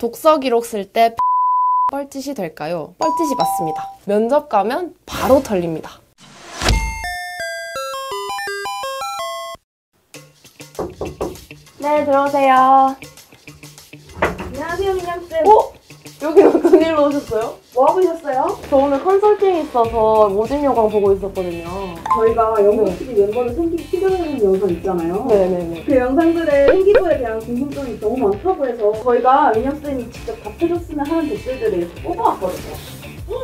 독서 기록 쓸 때 뻘짓이 될까요? 뻘짓이 맞습니다. 면접 가면 바로 털립니다. 네, 들어오세요. 안녕하세요, 민영쌤. 여긴 어떤 일로 오셨어요? 뭐 하고 계셨어요? 저 오늘 컨설팅 있어서 모집 요강 보고 있었거든요. 저희가 연구팀 멤버들 생기부 필요해하는 영상 있잖아요. 네네네. 그 영상들의 생기부에 대한 궁금증이 너무 많다고 해서 저희가 민영쌤이 직접 답해줬으면 하는 댓글들을 이렇게 뽑아왔거든요.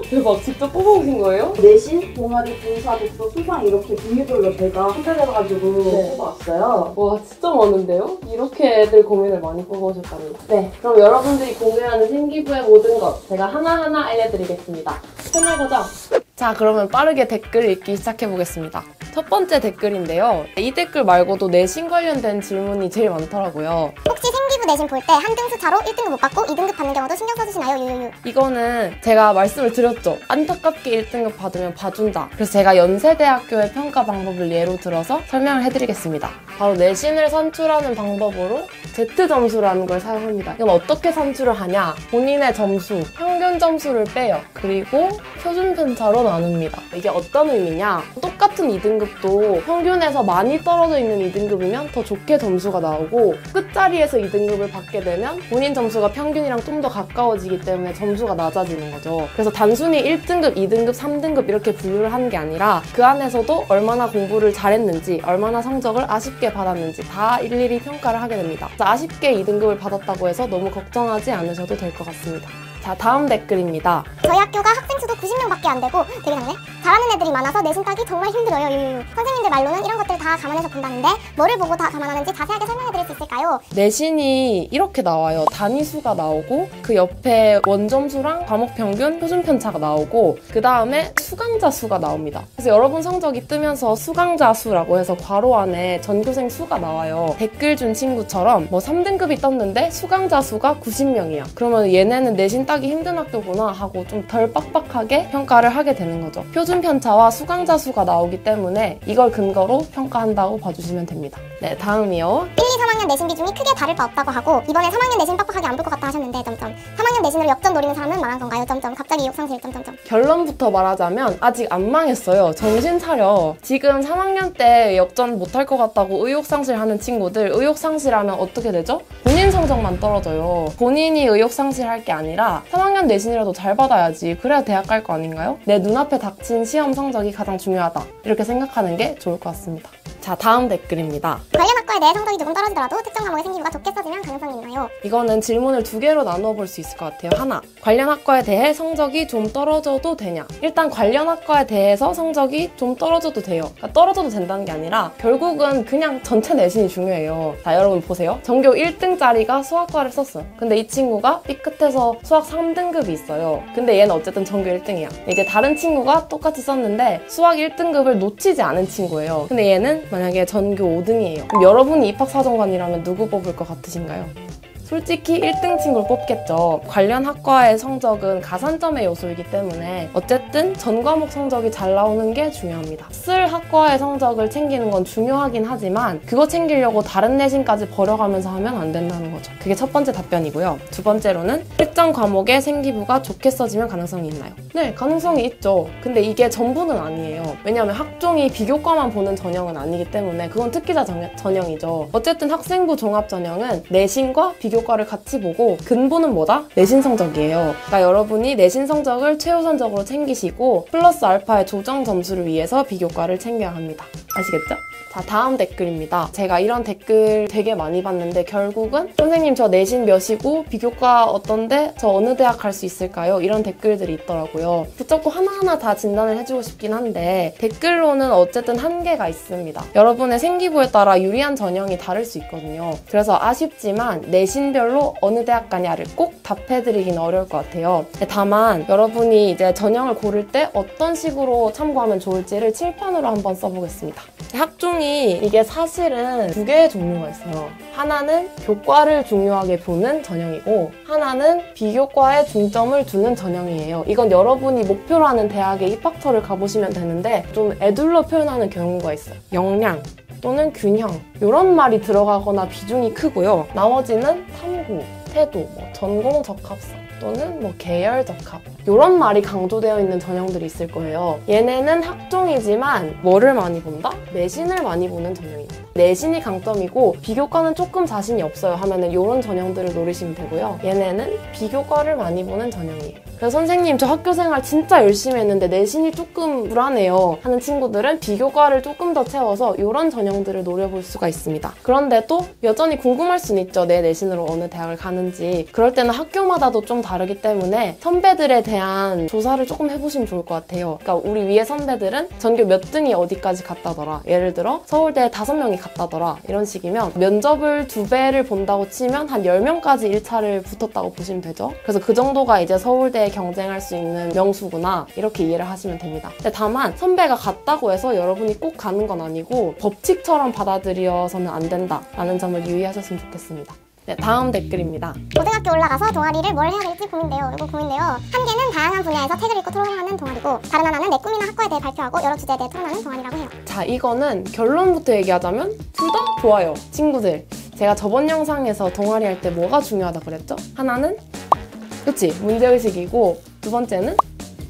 대박, 직접 뽑아오신 거예요? 내신, 동아리, 군사, 독서, 수상 이렇게 종류별로 저희가 선별해가지고 네. 뽑아왔어요. 와, 진짜 많은데요? 이렇게 애들 고민을 많이 뽑아오셨답니다. 네, 그럼 여러분들이 공유하는 생기부의 모든 것 제가 하나하나 알려드리겠습니다. 채널 고정! 자, 그러면 빠르게 댓글 읽기 시작해보겠습니다. 첫 번째 댓글인데요. 이 댓글 말고도 내신 관련된 질문이 제일 많더라고요. 혹시 생기부 내신 볼 때 한 등수 차로 1등급 못 받고 2등급 받는 경우도 신경 써주시나요? 유유유. 이거는 제가 말씀을 드렸죠. 안타깝게 1등급 받으면 봐준다. 그래서 제가 연세대학교의 평가 방법을 예로 들어서 설명을 해드리겠습니다. 바로 내신을 산출하는 방법으로 Z점수라는 걸 사용합니다. 이건 어떻게 산출을 하냐? 본인의 점수, 평균 점수를 빼요. 그리고 표준 편차로 나눕니다. 이게 어떤 의미냐? 똑같은 2등급도 평균에서 많이 떨어져 있는 2등급이면 더 좋게 점수가 나오고 끝자리에서 2등급을 받게 되면 본인 점수가 평균이랑 좀 더 가까워지기 때문에 점수가 낮아지는 거죠. 그래서 단순히 1등급, 2등급, 3등급 이렇게 분류를 하는 게 아니라 그 안에서도 얼마나 공부를 잘했는지, 얼마나 성적을 아쉽게 받았는지 다 일일이 평가를 하게 됩니다. 아쉽게 2등급을 받았다고 해서 너무 걱정하지 않으셔도 될 것 같습니다. 자, 다음 댓글입니다. 저희 학교가 학생 수도 90명밖에 안 되고 되게 작네? 잘하는 애들이 많아서 내신 따기 정말 힘들어요. 유유유. 선생님들 말로는 이런 것들 다 감안해서 본다는데 뭐를 보고 다 감안하는지 자세하게 설명해드릴 수 있을까요? 내신이 이렇게 나와요. 단위수가 나오고 그 옆에 원점수랑 과목 평균, 표준 편차가 나오고 그 다음에 수강자 수가 나옵니다. 그래서 여러분 성적이 뜨면서 수강자 수라고 해서 괄호 안에 전교생 수가 나와요. 댓글 준 친구처럼 뭐 3등급이 떴는데 수강자 수가 90명이야. 그러면 얘네는 내신 따기 힘든 학교구나 하고 좀 덜 빡빡하게 평가를 하게 되는 거죠. 표준 편차와 수강자 수가 나오기 때문에 이걸 근거로 평가한다고 봐주시면 됩니다. 네, 다음이요. 1, 2, 3학년 내신 비중이 크게 다를 바 없다고 하고 이번에 3학년 내신 빡빡하게 안 볼 것 같다 하셨는데 점점 3학년 내신으로 역전 노리는 사람은 망한 건가요? 점점 갑자기 의욕 상실 점점점. 결론부터 말하자면 아직 안 망했어요. 정신 차려. 지금 3학년 때 역전 못할 것 같다고 의욕 상실하는 친구들 의욕 상실하면 어떻게 되죠? 본인 성적만 떨어져요. 본인이 의욕 상실할 게 아니라 3학년 내신이라도 잘 받아야지. 그래야 대학 갈 거 아닌가요? 내 눈앞에 닥친 시험 성적이 가장 중요하다. 이렇게 생각하는 게 좋을 것 같습니다. 자, 다음 댓글입니다. 관련 학과에 내 성적이 조금 떨어지더라도 특정 과목의 생기부가 좋게 써지면 가능성이 있나요? 이거는 질문을 두 개로 나누어 볼 수 있을 것 같아요. 하나, 관련 학과에 대해 성적이 좀 떨어져도 되냐? 일단 관련 학과에 대해서 성적이 좀 떨어져도 돼요. 그러니까 떨어져도 된다는 게 아니라 결국은 그냥 전체 내신이 중요해요. 자, 여러분 보세요. 전교 1등짜리가 수학과를 썼어요. 근데 이 친구가 삐끗해서 수학 3등급이 있어요. 근데 얘는 어쨌든 전교 1등이야. 이제 다른 친구가 똑같이 썼는데 수학 1등급을 놓치지 않은 친구예요. 근데 얘는 만약에 전교 5등이에요. 그럼 여러분이 입학사정관이라면 누구 뽑을 것 같으신가요? 솔직히 1등 친구를 뽑겠죠. 관련 학과의 성적은 가산점의 요소이기 때문에 어쨌든 전 과목 성적이 잘 나오는 게 중요합니다. 쓸 학과의 성적을 챙기는 건 중요하긴 하지만 그거 챙기려고 다른 내신까지 버려가면서 하면 안 된다는 거죠. 그게 첫 번째 답변이고요. 두 번째로는 특정 과목의 생기부가 좋게 써지면 가능성이 있나요? 네, 가능성이 있죠. 근데 이게 전부는 아니에요. 왜냐하면 학종이 비교과만 보는 전형은 아니기 때문에 그건 특기자 전형이죠. 어쨌든 학생부 종합 전형은 내신과 비교과를 같이 보고 근본은 뭐다? 내신 성적이에요. 그러니까 여러분이 내신 성적을 최우선적으로 챙기시고 플러스 알파의 조정 점수를 위해서 비교과를 챙겨야 합니다. 아시겠죠? 자, 다음 댓글입니다. 제가 이런 댓글 되게 많이 봤는데 결국은 선생님 저 내신 몇이고 비교과 어떤데 저 어느 대학 갈 수 있을까요? 이런 댓글들이 있더라고요. 붙잡고 하나하나 다 진단을 해주고 싶긴 한데 댓글로는 어쨌든 한계가 있습니다. 여러분의 생기부에 따라 유리한 전형이 다를 수 있거든요. 그래서 아쉽지만 내신별로 어느 대학 가냐를 꼭 답해드리긴 어려울 것 같아요. 다만 여러분이 이제 전형을 고를 때 어떤 식으로 참고하면 좋을지를 칠판으로 한번 써보겠습니다. 학종이 이게 사실은 두 개의 종류가 있어요. 하나는 교과를 중요하게 보는 전형이고 하나는 비교과에 중점을 두는 전형이에요. 이건 여러분이 목표로 하는 대학의 입학처를 가보시면 되는데 좀 애둘러 표현하는 경우가 있어요. 역량 또는 균형 이런 말이 들어가거나 비중이 크고요. 나머지는 탐구, 태도, 뭐 전공 적합성 또는 뭐 계열 적합 이런 말이 강조되어 있는 전형들이 있을 거예요. 얘네는 학종이지만 뭐를 많이 본다? 내신을 많이 보는 전형입니다. 내신이 강점이고 비교과는 조금 자신이 없어요 하면은 이런 전형들을 노리시면 되고요. 얘네는 비교과를 많이 보는 전형이에요. 그래서 선생님 저 학교생활 진짜 열심히 했는데 내신이 조금 불안해요 하는 친구들은 비교과를 조금 더 채워서 이런 전형들을 노려볼 수가 있습니다. 그런데 또 여전히 궁금할 수는 있죠. 내 내신으로 어느 대학을 가는지. 그럴 때는 학교마다도 좀 다르기 때문에 선배들에 대한 조사를 조금 해보시면 좋을 것 같아요. 그러니까 우리 위에 선배들은 전교 몇 등이 어디까지 갔다더라. 예를 들어 서울대에 5명이 갔다더라. 이런 식이면 면접을 2배를 본다고 치면 한 10명까지 1차를 붙었다고 보시면 되죠. 그래서 그 정도가 이제 서울대에 경쟁할 수 있는 명수구나 이렇게 이해를 하시면 됩니다. 근데 다만 선배가 갔다고 해서 여러분이 꼭 가는 건 아니고 법칙처럼 받아들여서는 안 된다라는 점을 유의하셨으면 좋겠습니다. 네, 다음 댓글입니다. 고등학교 올라가서 동아리를 뭘 해야 될지 고민돼요. 이거 고민돼요. 한 개는 다양한 분야에서 책을 읽고 토론하는 동아리고 다른 하나는 내 꿈이나 학과에 대해 발표하고 여러 주제에 대해 토론하는 동아리라고 해요. 자, 이거는 결론부터 얘기하자면 둘 다 좋아요. 친구들, 제가 저번 영상에서 동아리 할 때 뭐가 중요하다 그랬죠? 하나는 그치, 문제의식이고 두 번째는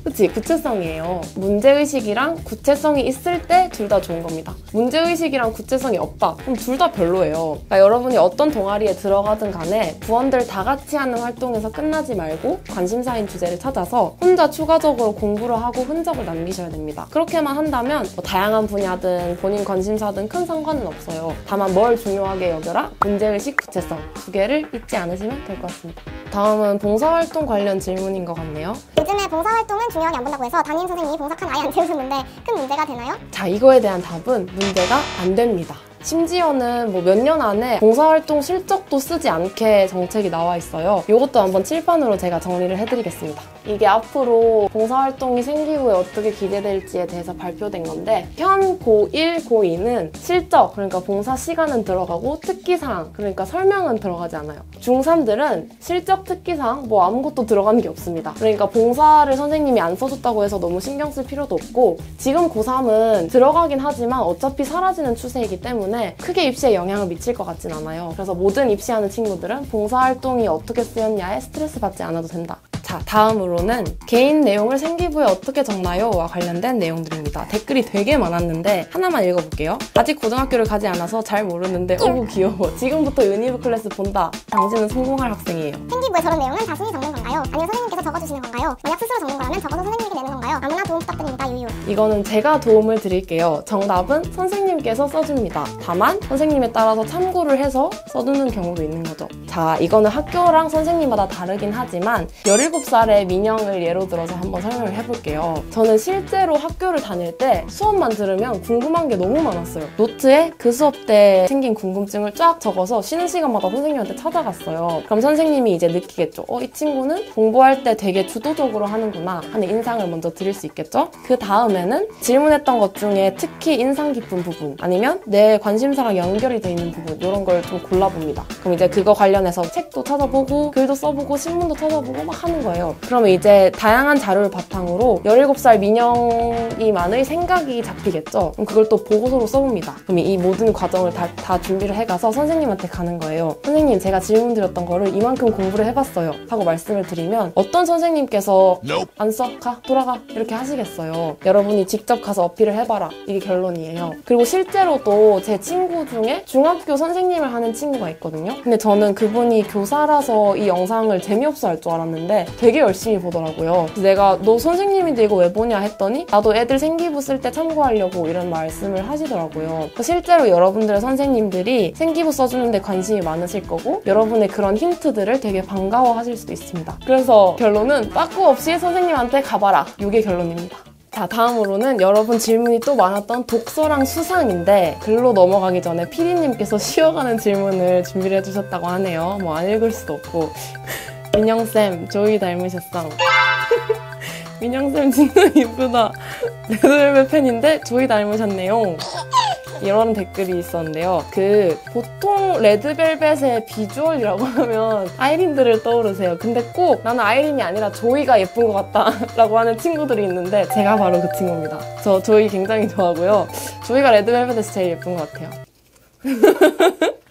그치, 구체성이에요. 문제의식이랑 구체성이 있을 때 둘 다 좋은 겁니다. 문제의식이랑 구체성이 없다? 그럼 둘 다 별로예요. 그러니까 여러분이 어떤 동아리에 들어가든 간에 부원들 다 같이 하는 활동에서 끝나지 말고 관심사인 주제를 찾아서 혼자 추가적으로 공부를 하고 흔적을 남기셔야 됩니다. 그렇게만 한다면 뭐 다양한 분야든 본인 관심사든 큰 상관은 없어요. 다만 뭘 중요하게 여겨라? 문제의식, 구체성 두 개를 잊지 않으시면 될 것 같습니다. 다음은 봉사활동 관련 질문인 것 같네요. 요즘에 봉사활동은 중요하게 안 본다고 해서 담임 선생님이 봉사칸 아예 안 채우셨는데 큰 문제가 되나요? 자, 이거에 대한 답은 문제가 안 됩니다. 심지어는 뭐 몇 년 안에 봉사활동 실적도 쓰지 않게 정책이 나와 있어요. 이것도 한번 칠판으로 제가 정리를 해드리겠습니다. 이게 앞으로 봉사활동이 생기고 후에 어떻게 기대될지에 대해서 발표된 건데 현 고1, 고2는 실적, 그러니까 봉사 시간은 들어가고 특기사항, 그러니까 설명은 들어가지 않아요. 중3들은 실적, 특기사항 뭐 아무것도 들어가는 게 없습니다. 그러니까 봉사를 선생님이 안 써줬다고 해서 너무 신경 쓸 필요도 없고 지금 고3은 들어가긴 하지만 어차피 사라지는 추세이기 때문에 크게 입시에 영향을 미칠 것 같진 않아요. 그래서 모든 입시하는 친구들은 봉사활동이 어떻게 쓰였냐에 스트레스 받지 않아도 된다. 자, 다음으로는 개인 내용을 생기부에 어떻게 적나요? 와 관련된 내용들입니다. 댓글이 되게 많았는데 하나만 읽어볼게요. 아직 고등학교를 가지 않아서 잘 모르는데 오구 귀여워. 지금부터 유니브 클래스 본다. 당신은 성공할 학생이에요. 생기부에 저런 내용은 자신이 적는 건가요? 아니면 선생님께서 적어주시는 건가요? 만약 스스로 적는 거라면 적어서 선생님에게 내는 건가요? 아무나 도움 부탁드립니다. 유유. 이거는 제가 도움을 드릴게요. 정답은 선생님께서 써줍니다. 다만 선생님에 따라서 참고를 해서 써두는 경우도 있는 거죠. 자, 이거는 학교랑 선생님마다 다르긴 하지만 17살의 민영을 예로 들어서 한번 설명을 해볼게요. 저는 실제로 학교를 다닐 때 수업만 들으면 궁금한 게 너무 많았어요. 노트에 그 수업 때 생긴 궁금증을 쫙 적어서 쉬는 시간마다 선생님한테 찾아갔어요. 그럼 선생님이 이제 느끼겠죠. 이 친구는 공부할 때 되게 주도적으로 하는구나 하는 인상을 먼저 드릴 수 있겠죠. 그 다음에는 질문했던 것 중에 특히 인상 깊은 부분 아니면 내 관심사랑 연결이 돼 있는 부분 이런 걸 좀 골라봅니다. 그럼 이제 그거 관련해서 책도 찾아보고 글도 써보고 신문도 찾아보고 막 하는 거예요. 그러면 이제 다양한 자료를 바탕으로 17살 민영이만의 생각이 잡히겠죠. 그럼 그걸 또 보고서로 써봅니다. 그럼 이 모든 과정을 다 준비를 해가서 선생님한테 가는 거예요. 선생님, 제가 질문 드렸던 거를 이만큼 공부를 해봤어요 하고 말씀을 드리면 어떤 선생님께서 안 써? 가? 돌아가? 이렇게 하시겠어요. 여러분이 직접 가서 어필을 해봐라. 이게 결론이에요. 그리고 실제로도 제 친구 중에 중학교 선생님을 하는 친구가 있거든요. 근데 저는 그분이 교사라서 이 영상을 재미없어 할 줄 알았는데 되게 열심히 보더라고요. 그래서 내가 너 선생님인데 이거 왜 보냐 했더니 나도 애들 생기부 쓸 때 참고하려고 이런 말씀을 하시더라고요. 실제로 여러분들의 선생님들이 생기부 써주는데 관심이 많으실 거고 여러분의 그런 힌트들을 되게 반가워하실 수도 있습니다. 그래서 결론은 빠꾸 없이 선생님한테 가봐라. 이게 결론입니다. 자, 다음으로는 여러분 질문이 또 많았던 독서랑 수상인데 글로 넘어가기 전에 PD님께서 쉬어가는 질문을 준비를 해주셨다고 하네요. 뭐 안 읽을 수도 없고 민영쌤, 조이 닮으셨어. 민영쌤 진짜 이쁘다. 레드벨벳 팬인데 조이 닮으셨네요. 이런 댓글이 있었는데요. 보통 레드벨벳의 비주얼이라고 하면 아이린들을 떠오르세요. 근데 꼭 나는 아이린이 아니라 조이가 예쁜 것 같다 라고 하는 친구들이 있는데 제가 바로 그 친구입니다. 저 조이 굉장히 좋아하고요. 조이가 레드벨벳에서 제일 예쁜 것 같아요.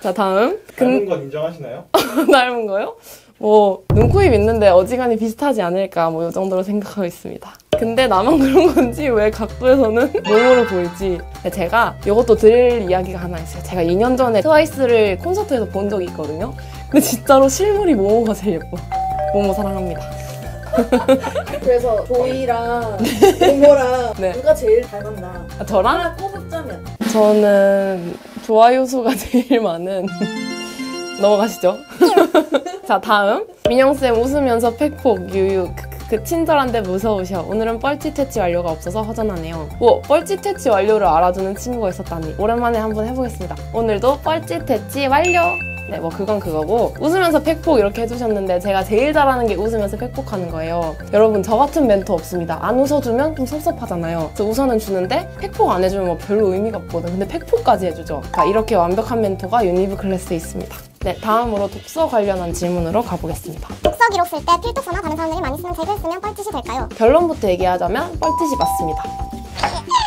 자, 다음. 닮은 건 인정하시나요? 닮은 거요? 뭐 눈코입 있는데 어지간히 비슷하지 않을까 뭐 이 정도로 생각하고 있습니다. 근데 나만 그런 건지 왜 각도에서는 몸으로 보이지? 제가 이것도 드릴 이야기가 하나 있어요. 제가 2년 전에 트와이스를 콘서트에서 본 적이 있거든요. 근데 진짜로 실물이 모모가 제일 예뻐. 모모 사랑합니다. 그래서 조이랑 모모랑 네. 누가 제일 닮았나? 저랑? 하나 꼽으자면 저는 좋아요 수가 제일 많은 넘어가시죠. 자, 다음 민영쌤 웃으면서 팩폭 유유 그 친절한데 무서우셔. 오늘은 뻘짓 퇴치 완료가 없어서 허전하네요. 뭐 뻘짓 퇴치 완료를 알아주는 친구가 있었다니 오랜만에 한번 해보겠습니다. 오늘도 뻘짓 퇴치 완료. 네, 뭐 그건 그거고 웃으면서 팩폭 이렇게 해주셨는데 제가 제일 잘하는 게 웃으면서 팩폭하는 거예요. 여러분 저 같은 멘트 없습니다. 안 웃어주면 좀 섭섭하잖아요. 그래서 우선은 주는데 팩폭 안 해주면 뭐 별로 의미가 없거든. 근데 팩폭까지 해주죠. 그러니까 이렇게 완벽한 멘토가 유니브 클래스에 있습니다. 네, 다음으로 독서 관련한 질문으로 가보겠습니다. 독서 기록 쓸 때 필독서나 다른 사람들이 많이 쓰는 책을 쓰면 뻘짓이 될까요? 결론부터 얘기하자면 뻘짓이 맞습니다.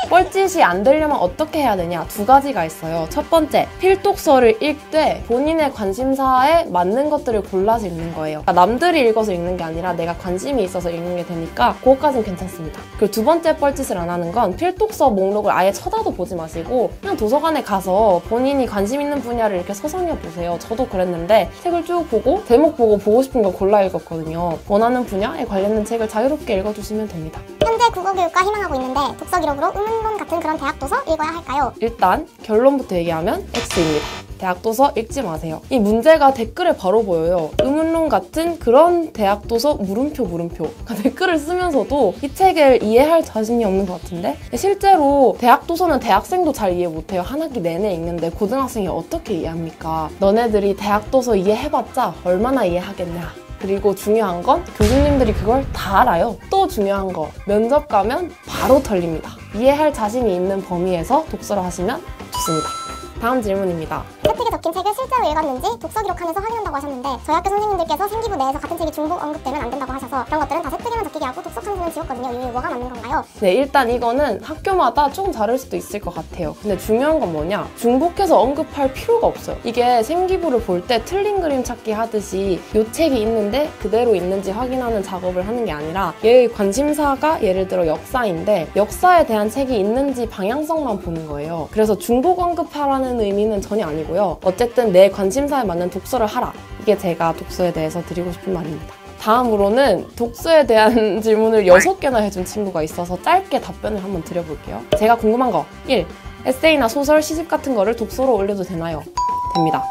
뻘짓이 안 되려면 어떻게 해야 되냐? 두 가지가 있어요. 첫 번째, 필독서를 읽되 본인의 관심사에 맞는 것들을 골라서 읽는 거예요. 그러니까 남들이 읽어서 읽는 게 아니라 내가 관심이 있어서 읽는 게 되니까 그것까지는 괜찮습니다. 그리고 두 번째 뻘짓을 안 하는 건 필독서 목록을 아예 쳐다도 보지 마시고 그냥 도서관에 가서 본인이 관심 있는 분야를 이렇게 서성여 보세요. 저도 그랬는데 책을 쭉 보고 제목 보고 싶은 걸 골라 읽었거든요. 원하는 분야에 관련된 책을 자유롭게 읽어주시면 됩니다. 현재 국어교육과 희망하고 있는데 독서 기록으로 의문론 같은 그런 대학 도서 읽어야 할까요? 일단 결론부터 얘기하면 X입니다. 대학 도서 읽지 마세요. 이 문제가 댓글에 바로 보여요. 의문론 같은 그런 대학 도서 물음표. 그러니까 댓글을 쓰면서도 이 책을 이해할 자신이 없는 것 같은데 실제로 대학 도서는 대학생도 잘 이해 못해요. 한 학기 내내 읽는데 고등학생이 어떻게 이해합니까? 너네들이 대학 도서 이해해봤자 얼마나 이해하겠냐. 그리고 중요한 건 교수님들이 그걸 다 알아요. 또 중요한 거 면접 가면 바로 털립니다. 이해할 자신이 있는 범위에서 독서를 하시면 좋습니다. 다음 질문입니다. 세특에 적힌 책을 실제로 읽었는지 독서 기록하면서 확인한다고 하셨는데 저희 학교 선생님들께서 생기부 내에서 같은 책이 중복 언급되면 안 된다고 하셔서 그런 것들은 다 세특에만 적히게 하고 독서 칸수는 지웠거든요. 유유 뭐가 맞는 건가요? 네, 일단 이거는 학교마다 조금 다를 수도 있을 것 같아요. 근데 중요한 건 뭐냐? 중복해서 언급할 필요가 없어요. 이게 생기부를 볼 때 틀린 그림 찾기 하듯이 이 책이 있는데 그대로 있는지 확인하는 작업을 하는 게 아니라 얘의 관심사가 예를 들어 역사인데 역사에 대한 책이 있는지 방향성만 보는 거예요. 그래서 중복 언급하라는 의미는 전혀 아니고요. 어쨌든 내 관심사에 맞는 독서를 하라. 이게 제가 독서에 대해서 드리고 싶은 말입니다. 다음으로는 독서에 대한 질문을 6개나 해준 친구가 있어서 짧게 답변을 한번 드려볼게요. 제가 궁금한 거 1. 에세이나 소설, 시집 같은 거를 독서로 올려도 되나요? 됩니다.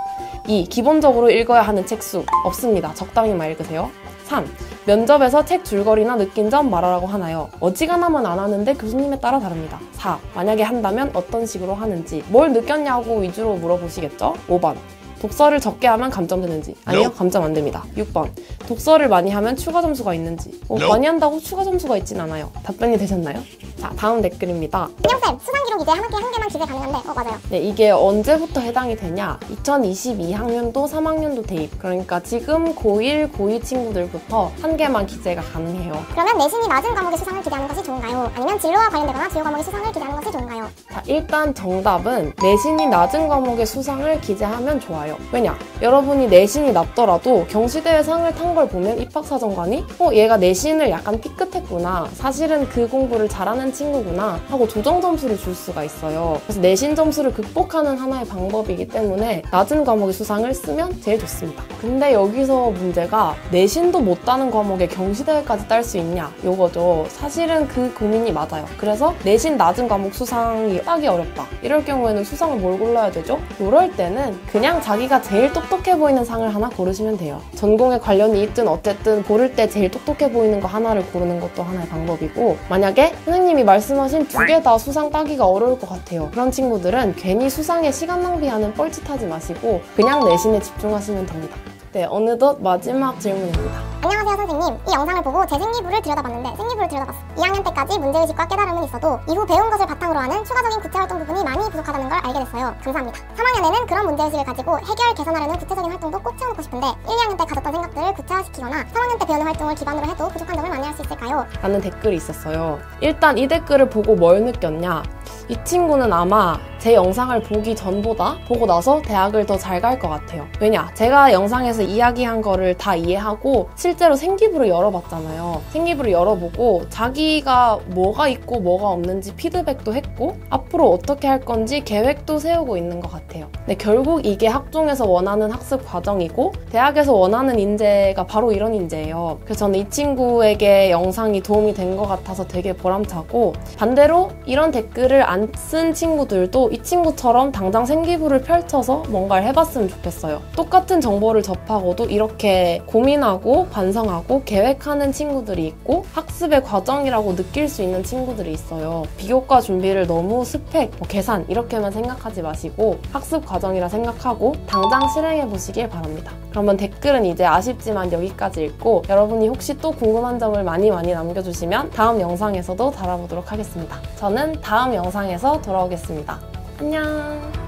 2. 기본적으로 읽어야 하는 책 수 없습니다. 적당히만 읽으세요. 3. 면접에서 책 줄거리나 느낀 점 말하라고 하나요? 어지간하면 안 하는데 교수님에 따라 다릅니다. 4. 만약에 한다면 어떤 식으로 하는지 뭘 느꼈냐고 위주로 물어보시겠죠? 5번. 독서를 적게 하면 감점되는지 아니요, 감점 안 됩니다. 6번. 독서를 많이 하면 추가 점수가 있는지 많이 한다고 추가 점수가 있진 않아요. 답변이 되셨나요? 자, 다음 댓글입니다. 민영쌤 수상 기록 이제 한 학기에 한 개만 기재 가능한데 맞아요. 네, 이게 언제부터 해당이 되냐? 2022학년도 3학년도 대입. 그러니까 지금 고1, 고2 친구들부터 한 개만 기재가 가능해요. 그러면 내신이 낮은 과목의 수상을 기대하는 것이 좋은가요? 아니면 진로와 관련되거나 주요 과목의 수상을 기대하는 것이 좋은가요? 자, 일단 정답은 내신이 낮은 과목의 수상을 기재하면 좋아요. 왜냐? 여러분이 내신이 낮더라도 경시대회 상을 탄 걸 보면 입학사정관이 얘가 내신을 약간 삐끗했구나. 사실은 그 공부를 잘하는 친구구나 하고 조정 점수를 줄 수가 있어요. 그래서 내신 점수를 극복하는 하나의 방법이기 때문에 낮은 과목의 수상을 쓰면 제일 좋습니다. 근데 여기서 문제가 내신도 못 따는 과목에 경시대회까지 딸 수 있냐? 요거죠. 사실은 그 고민이 맞아요. 그래서 내신 낮은 과목 수상이 따기 어렵다. 이럴 경우에는 수상을 뭘 골라야 되죠? 이럴 때는 그냥 자기가 제일 똑똑해 보이는 상을 하나 고르시면 돼요. 전공에 관련이 있든 어쨌든 고를 때 제일 똑똑해 보이는 거 하나를 고르는 것도 하나의 방법이고 만약에 선생님이 말씀하신 2개 다 수상 따기가 어려울 것 같아요. 그런 친구들은 괜히 수상에 시간 낭비하는 뻘짓하지 마시고 그냥 내신에 집중하시면 됩니다. 네, 어느덧 마지막 질문입니다. 안녕하세요 선생님. 이 영상을 보고 제 생리부를 들여다봤는데 생리부를 들여다봤어요. 2학년 때까지 문제의식과 깨달음은 있어도 이후 배운 것을 바탕으로 하는 추가적인 구체활동 부분이 많이 부족하다는 걸 알게 됐어요. 감사합니다. 3학년에는 그런 문제의식을 가지고 해결, 개선하려는 구체적인 활동도 꼭 채워놓고 싶은데 1, 2학년 때 가졌던 생각들을 구체화시키거나 3학년 때 배우는 활동을 기반으로 해도 부족한 점을 많이 할 수 있을까요? 라는 댓글이 있었어요. 일단 이 댓글을 보고 뭘 느꼈냐? 이 친구는 아마 제 영상을 보기 전보다 보고 나서 대학을 더 잘 갈 것 같아요. 왜냐? 제가 영상에서 이야기한 거를 다 이해하고 실제로 생기부를 열어봤잖아요. 생기부를 열어보고 자기가 뭐가 있고 뭐가 없는지 피드백도 했고 앞으로 어떻게 할 건지 계획도 세우고 있는 것 같아요. 근데 결국 이게 학종에서 원하는 학습 과정이고 대학에서 원하는 인재가 바로 이런 인재예요. 그래서 저는 이 친구에게 영상이 도움이 된 것 같아서 되게 보람차고, 반대로 이런 댓글을 안 쓴 친구들도 이 친구처럼 당장 생기부를 펼쳐서 뭔가를 해봤으면 좋겠어요. 똑같은 정보를 접하고도 이렇게 고민하고 반성하고 계획하는 친구들이 있고 학습의 과정이라고 느낄 수 있는 친구들이 있어요. 비교과 준비를 너무 스펙, 계산 이렇게만 생각하지 마시고 학습 과정이라 생각하고 당장 실행해 보시길 바랍니다. 그러면 댓글은 이제 아쉽지만 여기까지 읽고, 여러분이 혹시 또 궁금한 점을 많이 남겨주시면 다음 영상에서도 달아보도록 하겠습니다. 저는 다음 영상에서 돌아오겠습니다. 안녕.